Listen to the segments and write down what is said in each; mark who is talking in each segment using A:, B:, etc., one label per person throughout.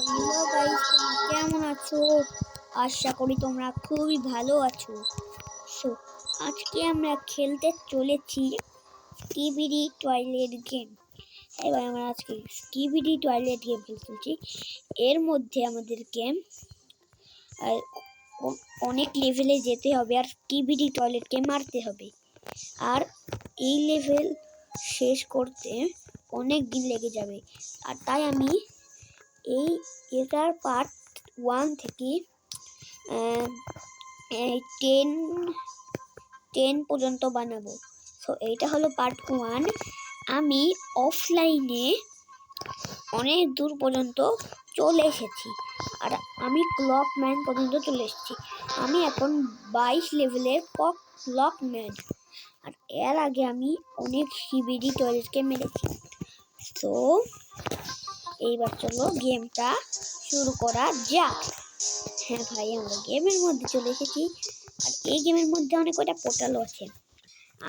A: Hello guys, তোমরা কেমন আছো? আশা করি তোমরা খুবই ভালো আছো। সো আজকে আমরা খেলতে চলেছি স্কিবিডি টয়লেট গেম। এবার আমরা আজকে স্কিবিডি টয়লেট গেম খেলছি। এর মধ্যে আমাদেরকে অনেক লেভেলে যেতে হবে আর স্কিবিডি টয়লেটকে মারতে হবে। আর এই লেভেল শেষ করতে অনেক দিন লেগে যাবে। আর তাই আমি এটার পার্ট 1 থেকে 10 পর্যন্ত বানাবো। সো এইটা হলো পার্ট 1। আমি অফলাইনে অনেক দূর পর্যন্ত চলে এসেছি আর আমি ক্লকম্যান পর্যন্ত চলে এসেছি। আমি এখন 22 লেভেলের ক্লকম্যান। আর এর আগে আমি অনেক স্কিবিডি টয়লেটকে মেরেছি। তো এইবার চলো গেমটা শুরু করা যাক। হ্যাঁ ভাই, আমরা গেমের মধ্যে চলে এসেছি। আর এই গেমের মধ্যে অনেক কয়টা পোর্টালও আছে।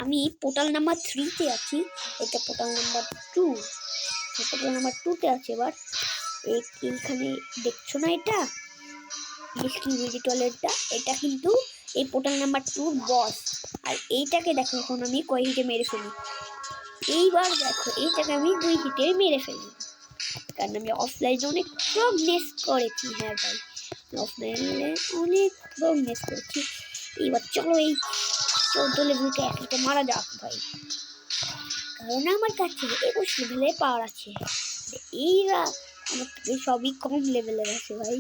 A: আমি পোর্টাল নাম্বার 3-তে আছি। এটা পোর্টাল নাম্বার 2। পোর্টাল নাম্বার 2-তে আছে। এবার এইখানে দেখছো না এটা স্কিবিডি টয়লেটটা, এটা কিন্তু এই পোর্টাল নাম্বার 2 বস। আর এইটাকে দেখো এখন আমি কয় হিটে মেরে ফেলি। এইবার দেখো এইটাকে আমি 2 হিটে মেরে ফেলি, কারণ আমি অফলাইনে অনেক প্রোগ্রেস করেছি। হ্যাঁ ভাই, অফলাইনে অনেক প্রোগ্রেস করেছি। এবার চলো এই 14 লেভেলকে একটা মারা যাক ভাই, কারণ আমার কাছে 21 লেভেলে পাওয়ার আছে। এইরা আমার থেকে সবই কম লেভেলের আছে ভাই,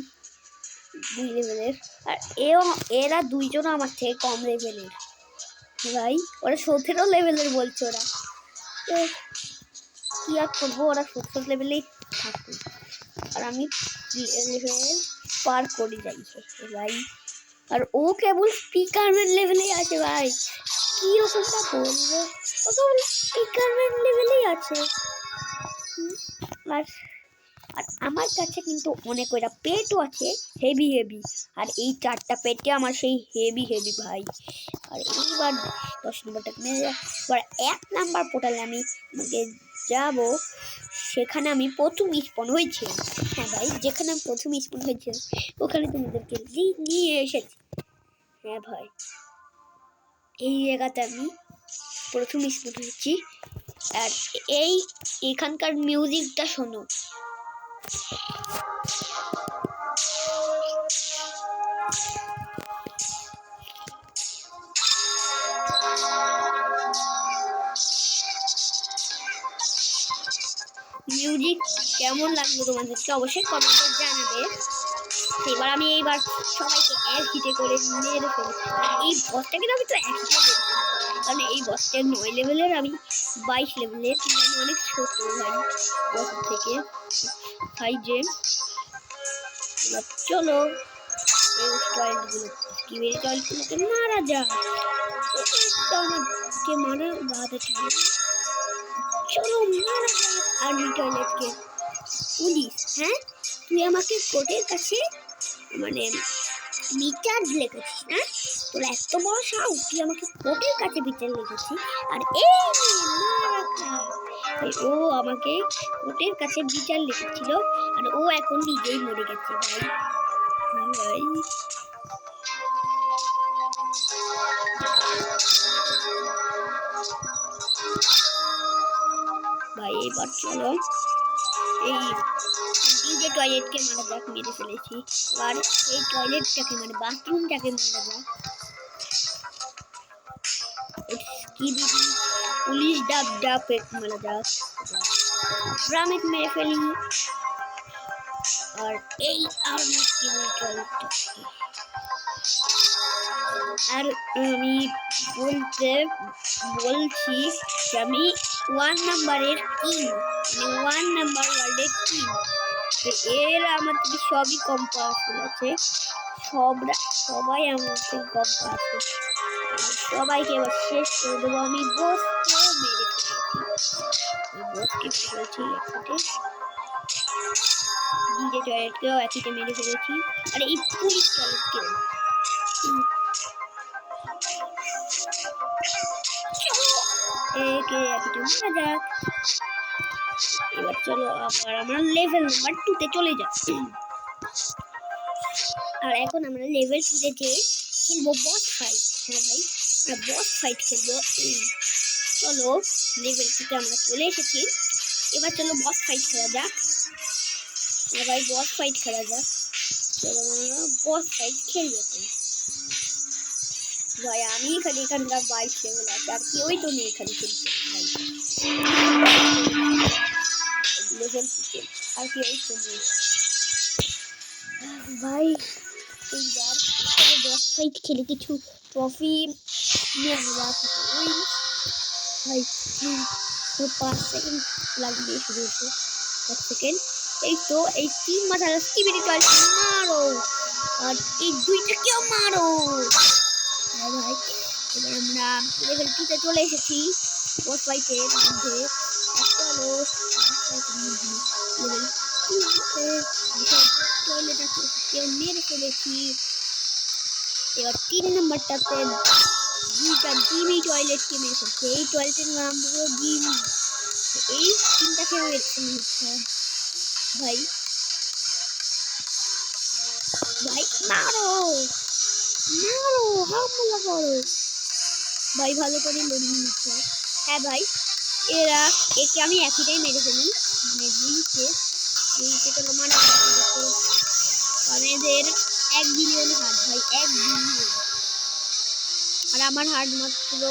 A: 2 লেভেলের। আর এরা দুইজন আমার থেকে কম লেভেলের ভাই। ওরা 17 লেভেলের বলছে। ওরা কি আর করবো, ওরা 17 লেভেলেই থাকবে আর আমি লেভেল পার করে যাই ভাই। আর ও কেবল স্পিকারম্যান লেভেলেই আছে ভাই। কি রকমটা বলবো, ও কেবল স্পিকারম্যান লেভেলেই আছে। আর আমার কাছে কিন্তু অনেক ওইটা পেটও আছে হেভি। আর এই 4টা পেটে আমার সেই হেভি ভাই। আর এইবার 10 নম্বরটা মেরে যায়। এবার 1 নাম্বার পোর্টালে আমি যাব, সেখানে আমি প্রথম স্পন হয়েছি। হ্যাঁ ভাই, যেখানে আমি প্রথম স্পন হয়েছি ওখানে তোমাদেরকে নিয়ে এসেছি। হ্যাঁ ভাই, এই জায়গাতে আমি প্রথম স্পন হয়েছি। আর এখানকার মিউজিকটা শোনো। মিউজিক কেমন লাগলো তোমাদেরকে অবশ্যই কমেন্টে জানাবে। এবার আমি সবাইকে 1 হিটে করে মেরে ফেলি। এই বসটাকে আমি তো 1 হিটে মেরে ফেলি, কারণ এই বসটা 9 লেভেলের, আমি 22 লেভেলের। কিন্তু আমি অনেক ছোট ভাই বস থেকে সাইজে। এবার চলো এই স্কিবিডি টয়লেটগুলোকে মারা যাক। আমাকে মারা বাধা চাই। চলো মারা যাক আর্মি টয়লেটকে। পুলিশ, হ্যাঁ তুই আমাকে কোর্টের কাছে বিচার লিখেছিস না? তোর এত বড় সাহস, তুই আমাকে কোর্টের কাছে বিচার লিখেছিস। আর ও আমাকে কোর্টের কাছে বিচার লিখেছিল আর ও এখন নিজেই মরে গেছে ভাই। ভাই এবার চলো এই ডিজে টয়লেটকে মারা যাক। মেরে ফেলেছি। আর এই টয়লেটটাকে বাথরুমটাকে মারা যাক। স্কিবিডি পুলিশ ডাব মারা যাক। ড্রামেট মেরে ফেলি। আর এই আর্মি স্কিবিডি টয়লেটটা, আর আমি বলছি যে আমি 1 নাম্বারের কিং, 1 নাম্বার ওয়ার্ল্ডের কিং। এরা আমার থেকে সবই কম পাওয়ারফুল আছে। সবাই আমার থেকে কম পাওয়ারফুল। সবাইকে এবার শেষ করে দেবো আমি। বসকেও মেরে ফেলেছি ডিজে টয়লেটকেও একইতে মেরে ফেলেছি। আর এই পুলিশ টয়লেটকেও। মারা যাক। এবার চলো আবার আমরা লেভেল নাম্বার 2-তে চলে যাই। আর এখন আমরা লেভেল 2 তে খেলবো বস ফাইট। হ্যাঁ ভাই, আমরা বস ফাইট খেলবো। চলো লেভেল 2 তে আমরা চলে এসেছি। এবার চলো বস ফাইট খেলা যাক। হ্যাঁ ভাই, বস ফাইট খেলা যাক। চলো বস ফাইট খেলবো। ভাই আমি এখানকার 22 লেভেল আছে, আর কেউই তো নেই এখানে খেলতে ভাই। লেভেল 2 আর কেউই তো নেই ভাই। এইবার বস ফাইট খেলে কিছু ট্রফি নিয়ে যাক। ওই ভাই 5 সেকেন্ড লাগবে, শুরু হতে 5 সেকেন্ড। এই তো এই 3 মাথার স্কিবিডি টয়েল মারো, আর এই 2টা কেউ মারো। হ্যাঁ ভাই, এবার আমরা লেভেল 2 তে চলে এসেছি বস ফাইটের মধ্যে। চলো লেভেল 2 তে টয়লেট আছে, কেউ মেরে ফেলেছি। এবার 3 নম্বরটাতে 2টা জিমি টয়লেটকে মেরে ফেলছে। এই টয়লেটের নাম হলো জিমি। এই 3টাকে মেরেছে ভাই। ভাই মারো মারো, হামলা করো ভাই, ভালো করে লড়িয়ে নিচ্ছে। হ্যাঁ ভাই, একে আমি একইটাই মেরে ফেলি, মানে জিনিসে চলো মারা আমাদের 1 বিলিয়ন হার্ট ভাই, 1 বিলিয়ন। আর আমার হার্ট মাত্র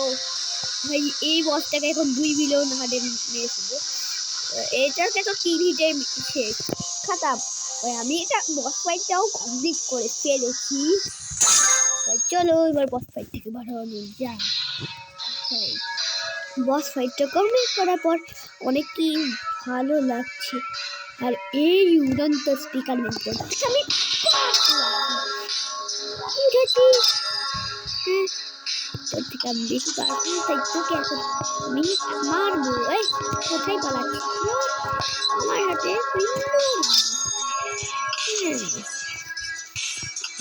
A: ভাই, এই বসটাকে এখন 2 বিলিয়ন হার্টে মেরে ফেলবো। এটাকে তো 3 হিটে শেষ খাতাম ভাই। আমি এটা বস ফাইটটাও কমপ্লিট করে ফেলেছি। চলো এবার বস ফাইট থেকে বাড়ানো যাক ভাই। বস ফাইটটা কমপ্লিট করার পর অনেকই ভালো লাগছে। আর এই উড়ন্ত স্পিকার মেনটেন আমি উঠেছি। তোর থেকে আমি বেশি পারছি, তাই তোকে এখন আমি মারবো। এই কোথায় পালাচ্ছি আমার হাতে?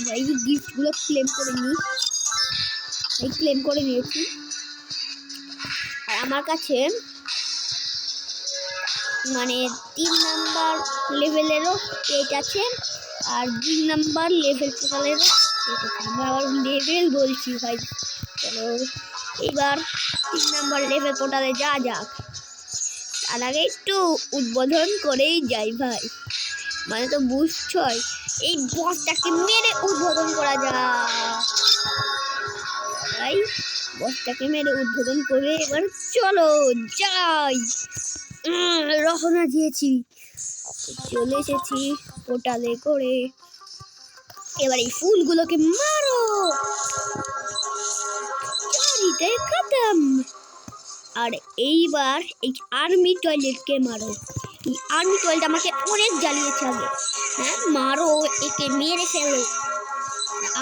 A: ভাই গিফট গুলো ক্লেম করে নি, এই ক্লেম করে নিয়েছি। আর আমার কাছে মানে 3 নাম্বার লেভেলেরও পেট আছে, আর 2 নাম্বার লেভেল পোর্টালেরও পেট আছে। আমরা আবার লেভেল বলছি ভাই। চলো এবার 3 নাম্বার লেভেল পোর্টালে যা যাক। তার আগে একটু উদ্বোধন করেই যাই ভাই, মানে তো বুঝছই, এই বসটাকে মেরে উদ্বোধন করা যায় ভাই। বসটাকে মেরে উদ্বোধন করে এবার চলো যাই। রওনা দিয়েছি, চলে এসেছি পোর্টালে করে। এবার এই ফুলগুলোকে মারো, চারিতে খতম। আর এইবার এই আর্মি টয়লেটকে মারো। এই আর্মি টয়লেট আমাকে অনেক জ্বালিয়েছে আগে। হ্যাঁ মারো, একে মেরে ফেলো।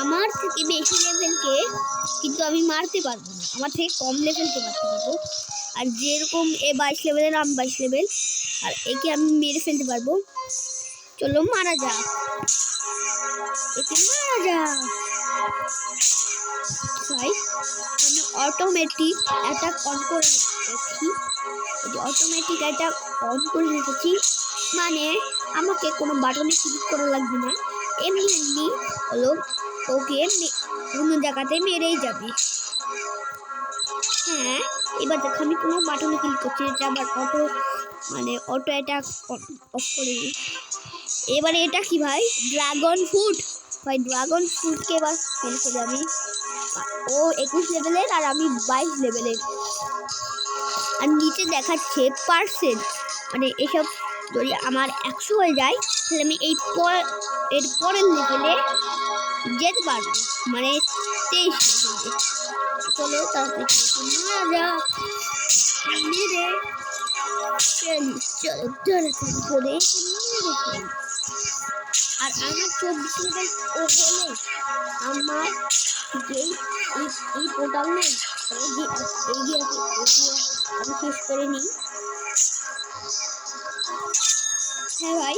A: আমার থেকে বেশি লেভেলকে কিন্তু আমি মারতে পারবো না, আমার থেকে কম লেভেলকে মারতে পারবো। আর যেরকম 22 লেভেলের, আমি 22 লেভেল, আর একে আমি মেরে ফেলতে পারবো। চলো মারা যাক, একে মারা যাক ভাই। আমি অটোমেটিক অ্যাটাক অন করে রেখেছি, অটোমেটিক অ্যাটাক অন করে রেখেছি, মানে আমাকে কোনো বাটনে ক্লিক করা লাগবে না, এমনি এমনি হলো ওকে অন্য জায়গাতে মেরেই যাবে। হ্যাঁ এবার দেখো আমি কোনো বাটনে ক্লিক করছি, এটা আবার অটো মানে অটো অ্যাটাক অফ করে দিই। এবারে এটা কি ভাই? ড্রাগন ফ্রুট ভাই। ড্রাগন ফ্রুটকে এবার ফেলে ফেলে আমি, ও 21 লেভেলের আর আমি 22 লেভেলের। আর নিচে দেখাচ্ছে পার্সেন্ট, মানে এসব যদি আমার 100 হয়ে যায় তাহলে আমি এর পরের লেভেলে যেতে পারবো, মানে 23 লেভেলে। চলো তাড়াতাড়ি মারা যাক, মেরে ফেলি। চলো তাড়াতাড়ি করে মেরে ফেলি। আর আমার 24 লেভেল ও হলে আমার যেই এই পোর্টাল নেই, আমি শেষ করে নিই। হ্যাঁ ভাই,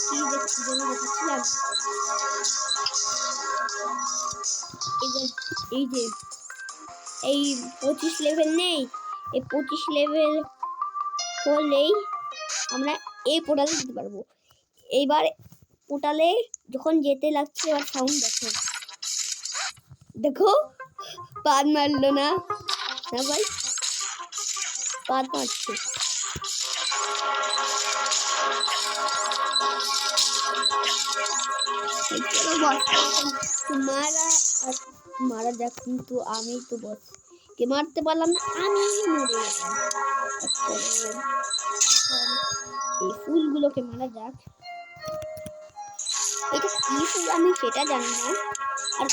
A: কি দেখাচ্ছিলাম, এই যে এই 25 লেভেল নেই, এই 25 লেভেল হলেই আমরা এই পোর্টালে যেতে পারবো। এইবার পোর্টালে যখন যেতে লাগছে এবার সাউন্ড দেখো, দেখো পাদ মারলো না ভাই, পাদ মারছে। মারা যাক, কিন্তু আমি তো বসকে মারতে পারলাম না, আমি মরে গেলাম। এই ফুলগুলোকে মারা যাক। এটা কি ফুল আমি সেটা জানি না। আর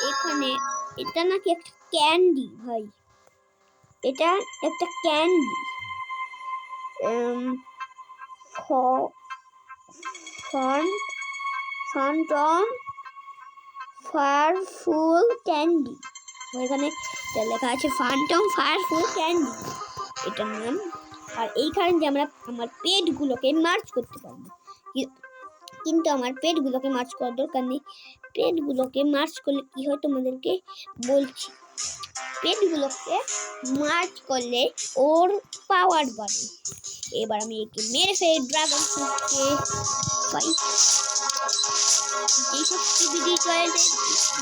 A: এখানে এটা নাকি একটা ক্যান্ডি ভাই, এটা একটা ক্যান্ডি, ফ্যান্টম ফায়ারফুল ক্যান্ডি, এখানে লেখা আছে ফ্যান্টম ফায়ারফুল ক্যান্ডি এটার নাম। আর এইখানে যে আমরা আমার পেটগুলোকে মার্চ করতে পারবো, কিন্তু আমার পেটগুলোকে মার্চ করার দরকার নেই। পেটগুলোকে মার্চ করলে কি হয় তোমাদেরকে বলছি। পেটগুলোকে মার্চ করলে ওর পাওয়ার বাড়ে। এবার আমি একে মেরে ফেলে ড্রাগন ফ্রুটকে পাই। যেসব টিভি টয়লেট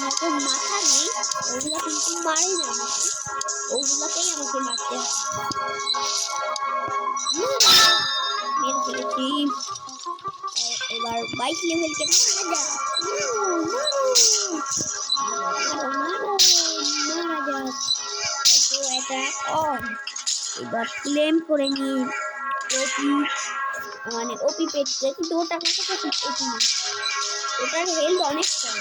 A: মাথা নেই ওগুলো কিন্তু মারে না আমাকে, ওগুলোকেই আমাকে মারতে হয়। মেরে ফেলেছি। এবার 22 লেভেলকে মারা যাক, মারা যাক। তো এটা অন। এবার ক্লেম করে নি ওপি, মানে ওপি পেটকে, কিন্তু ওটার কাছে ওপি নেই, ওটার হেলথ অনেক কম,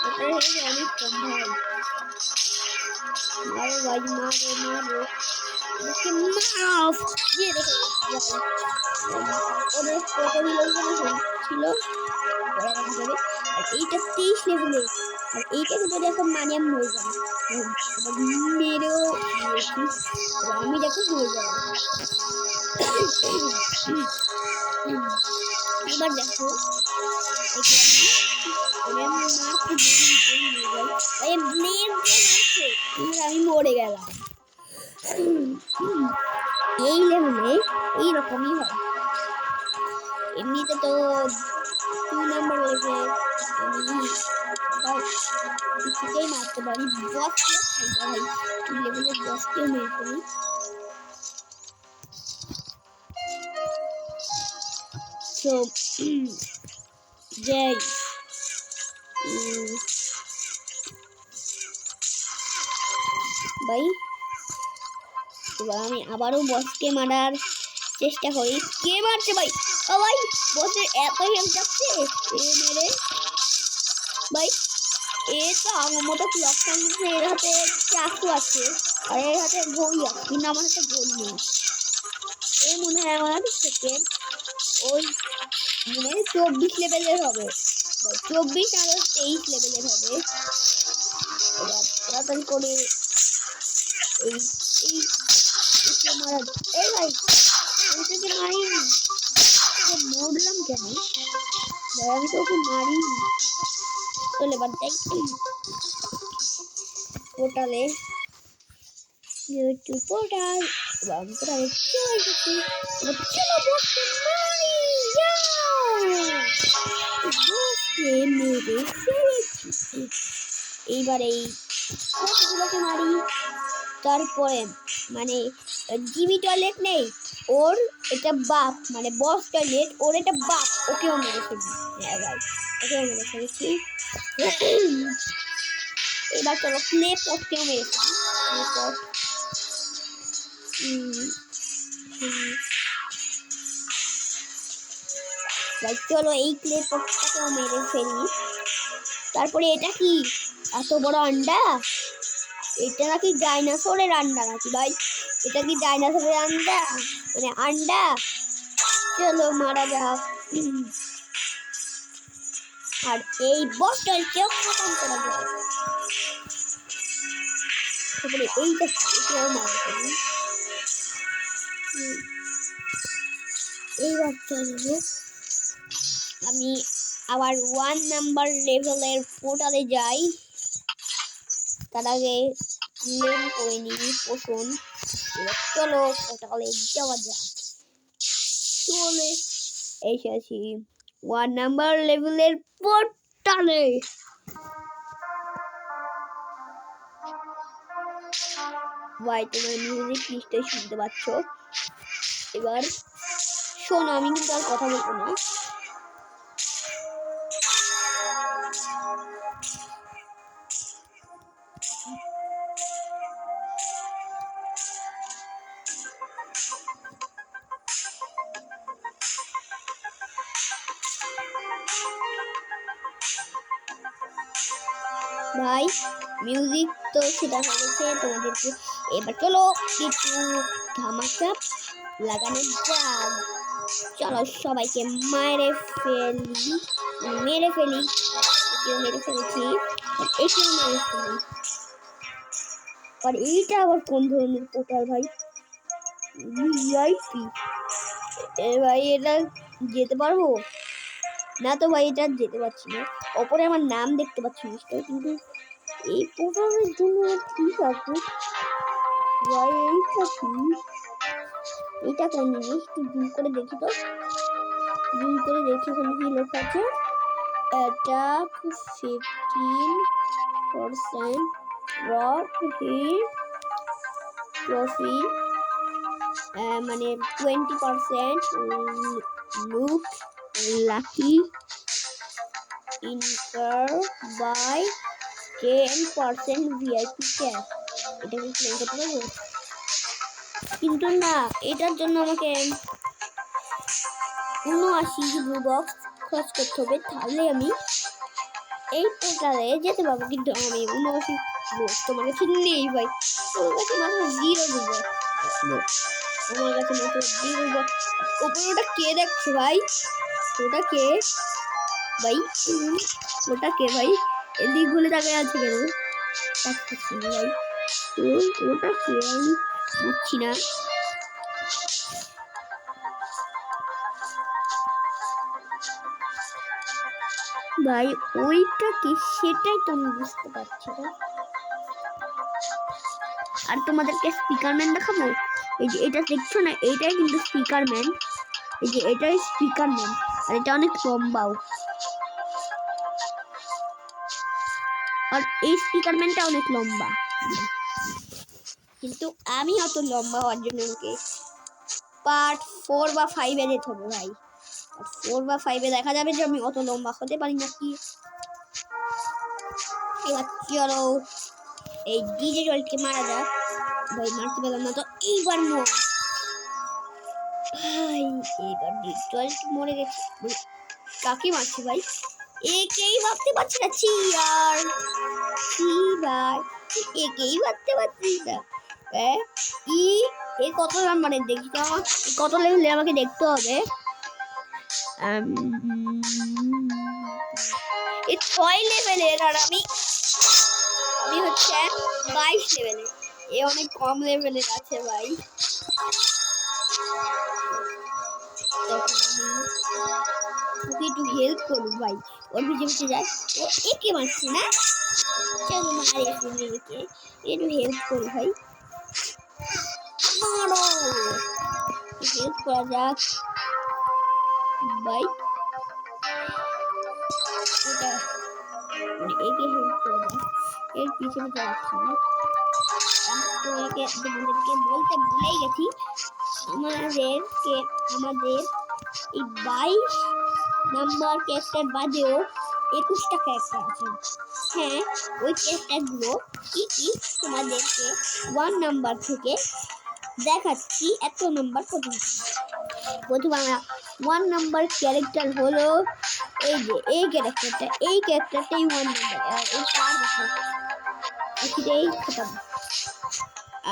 A: ওটার হেলথ অনেক কম ভাই। মারো ভাই, মারো মারো, ওকে মাফ দিয়ে দেখো ওদের কতগুলো ছিল। আর এইটা 23 লেভেলে, আর এইটাকে যদি এখন মানে আমি মরে যাবো, মেরেও আমি দেখো মরে যাবো। এবার দেখো আমি মরে গেলাম। এই লেভেলে এইরকমই হয়। এমনিতে তো 2 নম্বর লেভেলে আমি কিছুতেই মারতে পারি, বসকে ভাই 2 লেভেলের বসকেও মেরে ফেলি। So যাই, ভাই এবার আমি আবারও বসকে মারার চেষ্টা করি। কে মারছে ভাই? ও ভাই বসের এত হেল্প যাচ্ছে মেরে ভাই। এ তো আমার মতো ক্লক টাইমে এর হাতে চাকু আছে আর এর হাতে ঘড়ি আছে, কিন্তু আমার হাতে ঘড়ি নেই। এ মনে হয় আমার থেকে ওই মানে 24 লেভেলের হবে, 24 আর 23 লেভেলের হবে। এবার তাড়াতাড়ি করে এই মারা, এই ভাই ওটাকে মারিনি, মরলাম কেন ভাই? আমি তো ওকে মারিনি। চলে এবার যাই পোর্টালে, ইউটিউব পোর্টাল। আমি পোর্টালে চলে এসেছি। চলো বসকে মারি, বসকে মেরে ফেলেছি। এইবার এই বসগুলোকে মারি। তারপরে মানে জিমি টয়লেট নেই, ওর এটা বাপ, মানে বস টয়লেট ওর এটা বাপ, ওকেও মেরে ফেলি। হ্যাঁ ভাই ওকেও মেরে ফেলেছি। এবার চলো ক্লে পটকেও মেরে ফেলি। চলো এই ক্লে পটটাকেও মেরে ফেলি। তারপরে এটা কি এত বড় আন্ডা? এটা নাকি ডাইনোসরের আন্ডা নাকি ভাই? এটা কি ডাইনোসরের আন্ডা, মানে আন্ডা? চলো মারা যাক। আর এই বসটাকেও খতম করা যায়। তারপরে এইটাকেও মারা ফেলি। এইবার চলো আমি আবার 1 নাম্বার লেভেলের পোর্টালে যাই। তার আগে ক্লেম করে নিই পোষণ। চলো পোর্টালে যাওয়া যাক। চলে এসেছি। 1 নাম্বার লেভেলের পোর্টালে। ভাই তোমার মিউজিক নিশ্চয়ই শুনতে পাচ্ছ। এবার শোনো, আমি কিন্তু আর কথা বলবো না। ভাই মিউজিক তো সেটা হয়েছে তোমাদেরকে, এবার চলো একটু ধামাকা লাগানো যাক। চলো সবাইকে মেরে ফেলি, মেরে ফেলি। একেও মেরে ফেলেছি, একেও মেরে ফেলি। আর এইটা আবার কোন ধরনের পোর্টাল ভাই? ভিআইপি। ভাই এটা যেতে পারবো না তো ভাই, এটা যেতে পারছি না। ওপরে আমার নাম দেখতে পাচ্ছি নিশ্চয়, কিন্তু এই পোর্টালের জন্য ঠিক আছে ভাই। এইটা কি? এটা কোন জিনিস? একটু জুম করে দেখি তো, জুম করে দেখি এখানে কি লেখা আছে। এটা 15% প্রফিট, মানে 20% লুক লাকি ইনকার বাই 10% ভিআইপি ক্যাশ। এটা কি ক্লেম করতে পারবো? কিন্তু না, এটার জন্য আমাকে 79 ব্লু বক্স খরচ করতে হবে, তাহলে আমি এই পোর্টালে যেতে পারবো। কিন্তু আমি 79 বক্স তোমার কাছে নেই ভাই, তোমার কাছে মাত্র 0 ব্লু বক্স। আমার কাছে মাত্র 0 বক্স। ওপরে ওটা কে দেখছো ভাই? ওটা কে ভাই? ওটা কে ভাই? এদিক ঘুরে তাকায় আছে কেন ভাই? ওটা কে আমি বুঝছি না। ভাই ওইটা কি সেটাই তো আমি বুঝতে পারছি না। আর তোমাদেরকে স্পিকারম্যান দেখাবো। এই যে এটা দেখছো না, এইটাই কিন্তু স্পিকারম্যান। এই যে এটাই স্পিকারম্যান, আর এটা অনেক লম্বাও। আর এই স্পিকারম্যানটা অনেক লম্বা, কিন্তু আমি অত লম্বা হওয়ার জন্য ওকে পার্ট 4 বা 5 এ যেতে হবে ভাই। 4 বা 5 এ দেখা যাবে যে আমি অত লম্বা হতে পারি নাকি। এবার চলো এই ডিজে জলকে মারা যাক। ভাই মারতে পেলাম না তো, এইবার মর ভাই। এবার ডিজে জল মরে গেছে। কাকে মারছি ভাই? একেই ভাবতে পারছি না। চিয়ার কি ভাই, একেই ভাবতে পারছি না। এই কত নাম্বারে দেখি তো, আমার কত লেভেলে আমাকে দেখতে হবে। এই 6 লেভেলের, আর আমি হচ্ছে 22 লেভেলে। এ অনেক কম লেভেলের আছে ভাই। ওকে একটু হেল্প করুন ভাই, ওর পিছে যায়। ও একে মারছে না, চলো মারে একে, একটু হেল্প করি ভাই। মারো, হেল্প করা যাক ভাই। এটা একে হেল্প করা যাক, এর পিছনে যাচ্ছি না। তোমাদেরকে বলতে ভুলেই গেছি, আমাদের এই 22 নাম্বার ক্যারেক্টার বাদেও 21টা ক্যারেক্টার আছে। হ্যাঁ, ওই ক্যারেক্টারগুলো কি কি তোমাদেরকে 1 নাম্বার থেকে দেখাচ্ছি এত নাম্বার পর্যন্ত। প্রথমে আমরা 1 নাম্বার ক্যারেক্টার হলো এই যে এই ক্যারেক্টারটাই 1 নাম্বার। এই এটাই খতম।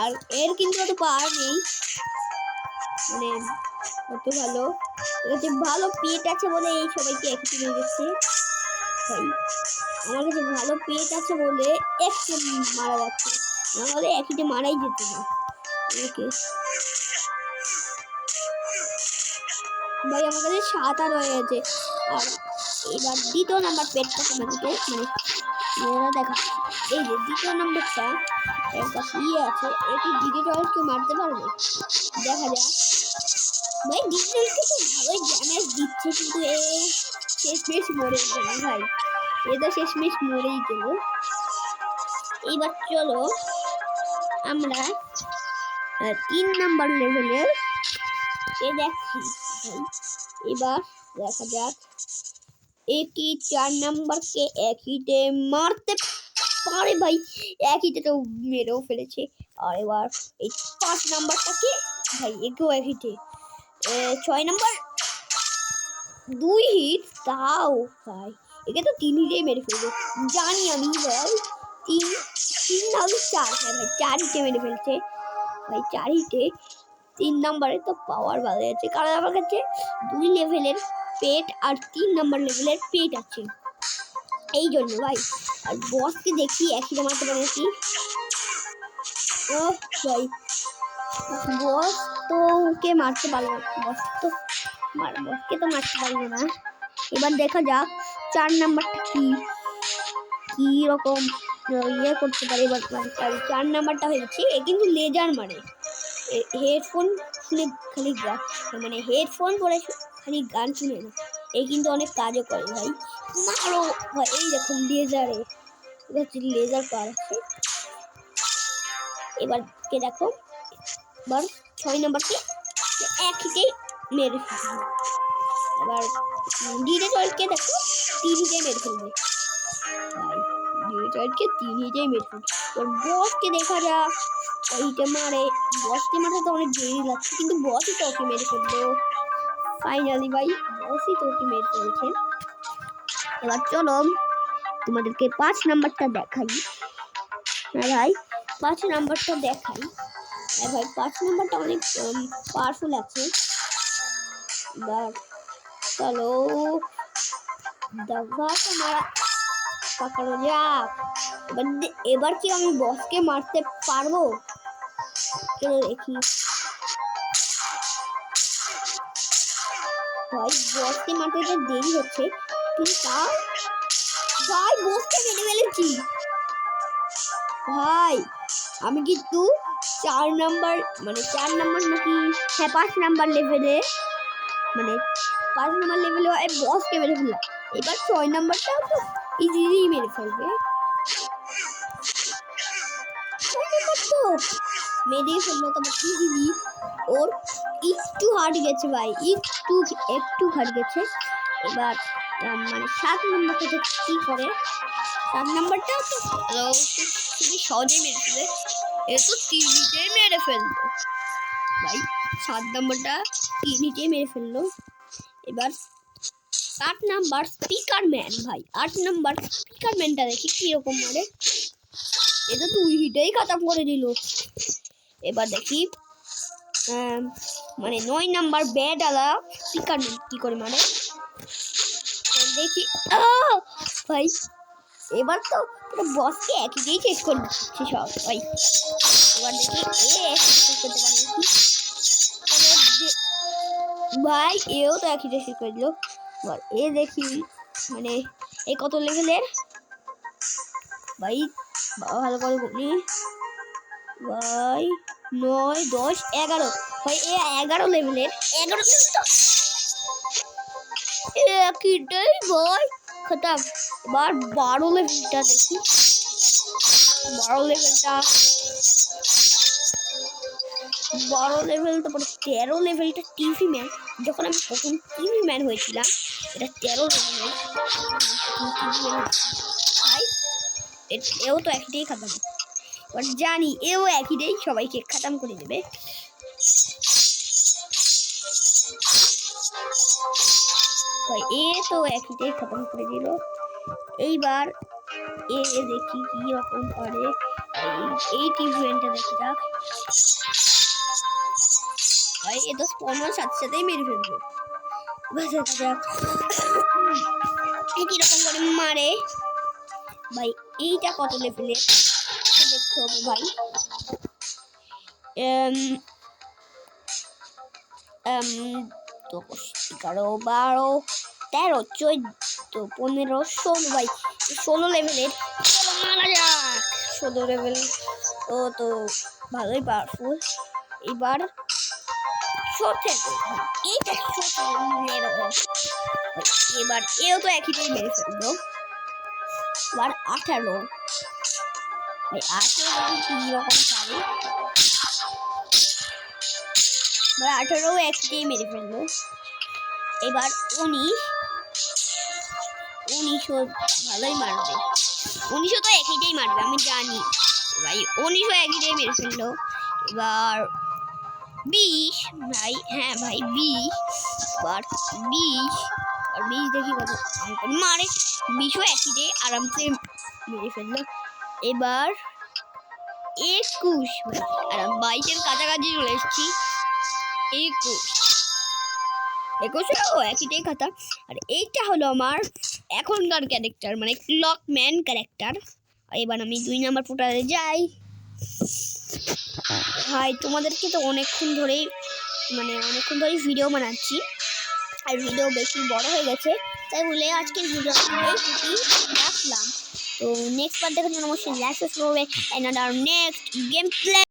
A: আর এর কিন্তু অত পাওয়ার নেই, মানে অত ভালো ভালো পেট আছে বলে এই সবাইকে একসাথে নিয়ে যাচ্ছে ভাই। আমার কাছে ভালো পেট আছে বলে একসাথে মারা যাচ্ছে, নাহলে একসাথে মারাই যেত না। ওকে ভাই, আমার কাছে 7 রয়ে গেছে। আর এবার দ্বিতীয় নাম্বার পেটটা তোমাদেরকে মানে দেখা, এই যে দ্বিতীয় নাম্বারটা একটা আছে, এটি ডিজিটালকে মারতে পারবে, দেখা যাক ভাই। ডিজিটালকে তো ভালোই ড্যামেজ দিচ্ছে, কিন্তু শেষমেশ মরে গেল ভাই, এ তো শেষমেশ মরেই গেল। এইবার চলো আমরা 3 নাম্বার লেভেলের দেখছি ভাই। এবার দেখা যাক একই 4 নাম্বারকে একইতে মারতে পারে ভাই, একইতে তো মেরেও ফেলেছে। আর এবার এই 5 নাম্বারটাকে ভাই একেও একইতে 6 নাম্বার 2 হিট, তাও ভাই একে তো 3 হিটেই মেরে ফেলবে জানি আমি ভাই। 3 নাহলে 4, হ্যাঁ ভাই 4 হিটে মেরে ফেলছে ভাই, 4 হিটে। 3 নাম্বারে তো পাওয়ার ভালো আছে, কারণ আমার কাছে 2 লেভেলের পেট আর 3 নাম্বার লেভেলের পেট আছে, এই জন্য ভাই। আর বসকে দেখি একই মারতে পারে নাকি। ও ভাই বস তো ওকে মারতে পারলো না, বসকে তো মারতে পারলো না। এবার দেখা যাক 4 নাম্বারটা কি রকম ইয়ে করতে পারে। এবার 4 নাম্বারটা হয়েছে এ কিন্তু লেজার মারে, হেডফোন শুনে খালি মানে হেডফোন পরে খালি গান শুনে না, এই কিন্তু অনেক কাজও করে ভাই। মারো ভাই, এই দেখুন লেজারে লেজার পার আছে। এবার কে দেখো, এবার 6 নাম্বারকে এক হিটেই মেরে ফেলবে। এবার ডিরেটরকে দেখো 3 হিটেই মেরে ফেলবে ভাই, ডিরেটরকে 3 হিটেই মেরে ফেলবে। এবার বসকে দেখা যাক, এইটা মারে, বসকে মারতে তো অনেক দেরি লাগছে, কিন্তু বসই তো ওকে মেরে ফেললো ফাইনালি ভাই, বসই তো ওকে মেরে ফেলছে। এবার চলো তোমাদেরকে 5 নাম্বারটা দেখাই। হ্যাঁ ভাই 5 নাম্বারটা দেখাই। হ্যাঁ ভাই 5 নাম্বারটা অনেক পাওয়ারফুল আছে। এবার চলো দাগাটা মারা পাকানো যাক। এবার কি আমি বসকে মারতে পারবো, চলো দেখি। ভাই বসকে মারতে তো দেরি হচ্ছে, কিন্তু ভাই বসকে মেরে ফেলেছি ভাই। আমি কিন্তু 4 নাম্বার মানে 4 নাম্বার নাকি, হ্যাঁ 5 নাম্বার লেভেলে, মানে 5 নাম্বার লেভেলে বসকে মেরে ফেললাম। এবার 6 নাম্বারটাও তো ইজিলি মেরে ফেলবে, 6 নাম্বার তো মেরে ফেললো তো ইজিলি। ওর একটু হার্ড গেছে ভাই, একটু হার্ড গেছে। এবার মানে 7 নাম্বারটা কি করে, 7 নাম্বারটাও তো খুবই সহজেই মেরে ফেলে, এ তো 3 হিটেই মেরে ফেললো ভাই, 7 নাম্বারটা 3 হিটেই মেরে ফেললো। এবার 8 নাম্বার স্পিকার ম্যান ভাই, 8 নাম্বার স্পিকার ম্যানটা দেখি কিরকম মারে, এটা 2 হিটেই খতম করে দিল। এবার দেখি মানে 9 নাম্বার ব্যাট আলা স্পিকার ম্যান কি করে মারে দেখি। ভাই এবার তো বসকে একই দিয়ে শেষ করে দিচ্ছে সব ভাই। এবার দেখি করতে পারে ভাই, এও তো একই দিয়ে শেষ করে দিল। এ দেখি মানে এ কত লেভেলের ভাই, ভালো করে বলি ভাই, 9 10 11 ভাই, এ 11 লেভেলের, 11 তো একইটাই ভাই খতম। এবার 12 লেভেলটা দেখি, 12 লেভেল, তারপরে 13 লেভেলটা টিভি ম্যান। যখন আমি প্রথম টিভি ম্যান হয়েছিলাম এটা 13 লেভেলের ভাই, এও তো একটাই খতম। বাট জানি এও একইটাই সবাইকে খতম করে দেবে ভাই, এ তো একইটাই খতম করে দিল। এইবার এ দেখি কি রকম করে, এই টিভি ম্যানটা দেখে যাক ভাই, এ তো স্পনের সাথে সাথেই মেরে ফেলবো। কিরকম করে মারে ভাই, এইটা কত লেভেলের দেখতে হবে ভাই। 10 11 12 13 14 15 16 ভাই, 16 লেভেলের, মারা যাক। 16 লেভেল ও তো ভালোই পাওয়ারফুল। এবার এইটা এবার এও তো একইটাই মেরে ফেললো। এবার 18 কি রকম পারে। এবার 18 একটাই মেরে ফেললো। এবার 19 ভালোই মারবে। 19 তো একইটাই মারবে আমি জানি ভাই। 19 একইটাই মেরে ফেললো। এবার 20 ভাই, হ্যাঁ ভাই 20। এবার 20 দেখি কত মারে। 20 একইটাই আরামসে মেরে ফেললো। এবার 21 আর 22-এর কাছাকাছি চলে এসেছি। 21 একইটাই খাতা। আর এইটা হলো আমার এখনকার ক্যারেক্টার, মানে ক্লকম্যান ক্যারেক্টার। এবার আমি 2 নাম্বার পোর্টালে যাই। ভাই তোমাদেরকে তো অনেকক্ষণ ধরেই ভিডিও বানাচ্ছি, আর ভিডিও বেশি বড় হয়ে গেছে, তাই বলে আজকের ভিডিওটি রাখলাম। তো নেক্সট পার্ট দেখার জন্য অবশ্যই লাইক করবে। And next game play